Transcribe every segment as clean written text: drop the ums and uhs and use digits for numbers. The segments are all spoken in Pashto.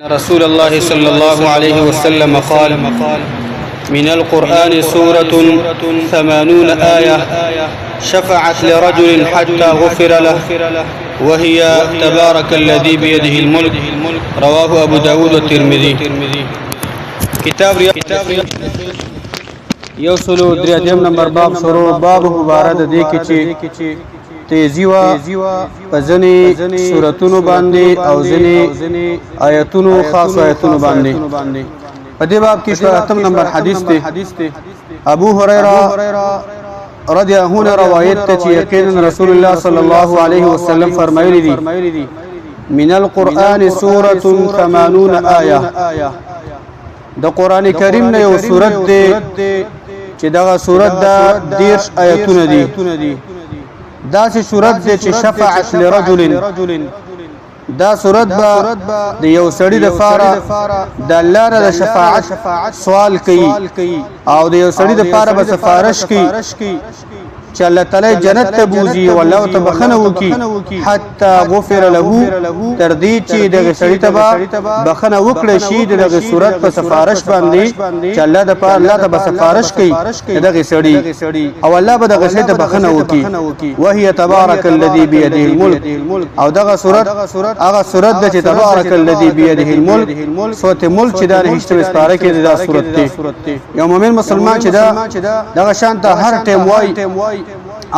رسول الله صلى الله عليه وسلم قال: من القرآن سورة 80 آية شفعت لرجل حتى غفر له وهي تبارك الذي بيده الملك. رواه أبو داود والترمذي. كتاب یوسلو دریم نمبر باب شروع باب مبارد دی کی تیزی وا پزنی سورتونو باندې او ځنی آیتونو خاص آیتونو باندې. په دې باب کې شپږم نمبر حدیث ته ابو هريره رضی الله عنه روایت ته چې یقینا رسول الله صلی الله علیه وسلم فرمایلی دي: من القرآن سورة 80 آیه. د قران کریم نه یو سورت دی چې دغه سورت د 10 آیتونه دي. دا چې سورت دی چې شفاعت لرجل، دا سورت با د یو سړي د فاره د الله نه د شفاعت سوال کوي او د یو سړي د فاره به سفارش کوي چې الله تعالی جنت ته بوزي او الله ته بخنه وکي حتی غفر له، تر دې چې دغه سړي ته بخنه وکړي شي دغه صورت په سفارش باندې چې الله د پاره الله ته به سفارش کوي دغه سړي او الله به دغه سړي ته بخنه وکي. وهي تبارك الذي بيده الملك، او دغه صورت هغه صورت د چې تبارك الذي بيده الملك، صورت ملک چې دا هیڅ سپاره کې دا صورت دی. یو مؤمن مسلمان چې دغه شان ته هر ټیم وای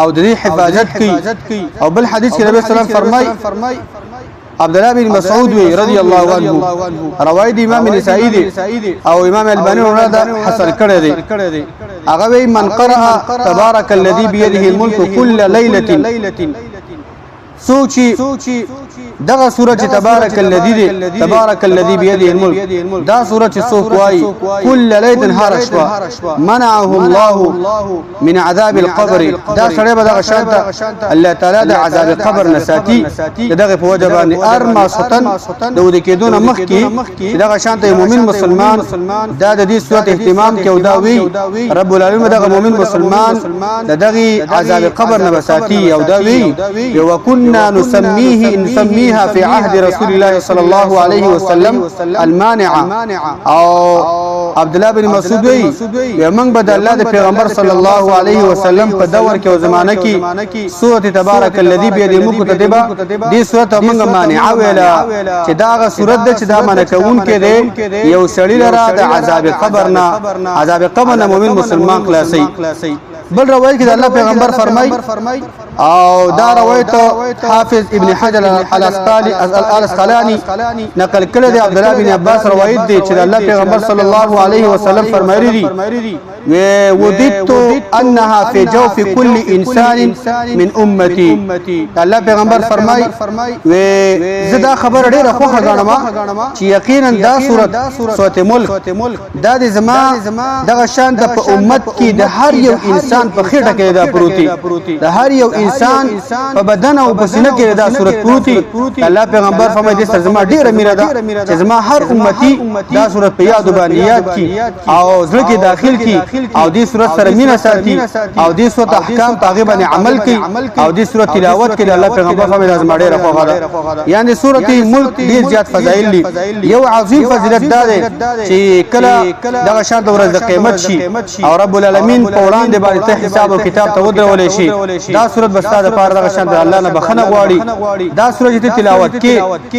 او د دې حفاظت کوي. او بل حدیث کې نبی صلی الله علیه وسلم فرمای عبد الله بن مسعود رضی الله عنه روایت امام نسائی دی او امام البانی ورته حسن کړی دی. هغه وی من قرأ تبارك الذي بيده الملك كل ليله، سوچي دغه سورۃ تبارک الذی بیده الملک، دا سورۃ سوک وای کل لیل هر شوا منعه الله من عذاب القبر، دا سړی به دغه شانته الله تعالی د عذاب قبر نساتی دغه په وجه باندې ارما ستن د ود کېدون مخ کې دغه شانته مؤمن مسلمان دا د دې سورۃ اهتمام کې او دا وی رب العالمین دغه مؤمن مسلمان دغه عذاب قبر نه بساتی او دا وی وکنا نسميها في عهد رسول الله صلى الله عليه وسلم المانعه. او عبد الله بن مسعود وی موږ به د الله د پیغمبر صلی الله علیه وسلم په دور کې او زمانه کې سورۃ تبارک الذی بيده الملک تدبا دې سورۃ موږ مانعه ویلا چې داغه سورۃ د چې دا منع کون کې دی یو سړی لرا د عذاب قبر نه مؤمن مسلمان خلاصي. بل روایت کې د الله پیغمبر فرمای او دا روایت حافظ ابن حجر الاسقلانی نقل کړی دی. عبد الله بن عباس روایت دی چې الله پیغمبر صلی الله علیه وسلم فرمایلی دي: وددت انها في جوف كل انسان من امتي. الله پیغمبر فرمای زدا خبر ډیره خوخه غنما چې یقینا دا سورۃ ملک دا د زما دغه شان د په امت کې د هر یو انسان په خېټه کې دا پروتي، د هر یو انسان په بدن او په سینه کې دا سورۃ پروتي. الله پیغمبر فرمایي د زما ډیره میره ده چې زما هر امتی دا سورۃ په یاد باندې یاد کی او زړه کې داخل کی او دې سورۃ سره مینا ساتي او دې سورۃ احکام په باندې عمل کوي او دې سورۃ تلاوت کې الله پیغمبر فرمایي د زما ډیره خوښه ده. یعنی سورۃ ملک ډیر زیات فضایل دي. یو عظیم فضیلت ده چې کله دغه شان د ورځ د قیامت شي او رب العالمین په وړاندې باندې ته حساب او کتاب ته ودرول شي، دا سورۃ بستا د پاره دغه شان د الله نه بخنه غواړي. دا سورۃ تلاوت کې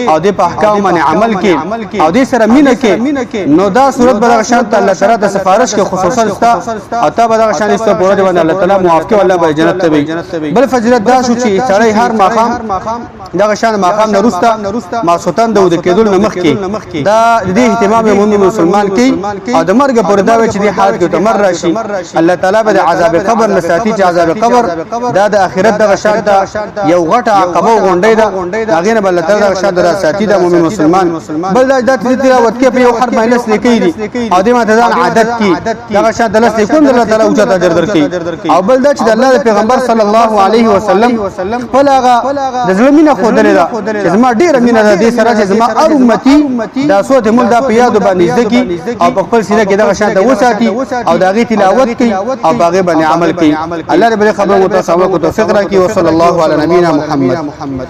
او د احکام باندې عمل کې او دې سره مینه کې نو دا سورۃ بدغه شان ته الله تعالی د سفارش کې خصوصا استا او ته بدغه شان استا پوره دی باندې الله تعالی معاف کې والله به جنت ته وي. بل فضیلت دا شو چې سړی هر ماقام دغه شان ماقام نه رستا ما سوتن د کېدل نه مخ کې دا د اهتمام مؤمن مسلمان کې او د مرګ پر دا و چې د حالت کې تمر راشي الله تعالی به عذاب قبر نساتی چې عذاب قبر دا د اخرت دغه شان یو غټه عقبه غونډې ده هغه نه بل تعالی دغه شان د ساتي د مؤمن مسلمان. بل دا د تلاوت کې په یو حرف مینس لیکي دي او د ماته ځان عادت کې دغه شان د لس لیکون الله تعالی او چاته اجر درکړي. او بل دا چې د الله پیغمبر صلی الله علیه وسلم خپل هغه د ظلمینه خودلې ده چې زما ډیره مینه ده دې سره چې زما ار امتی دا سورۃ ملک دا په یاد باندې ذکی او په خپل سینه کې دغه شان د وساتي او دغه تلاوت کوي او باغه باندې عمل کوي. الله دې خبر متوفق راکړي. وصلی الله علی نبینا محمد.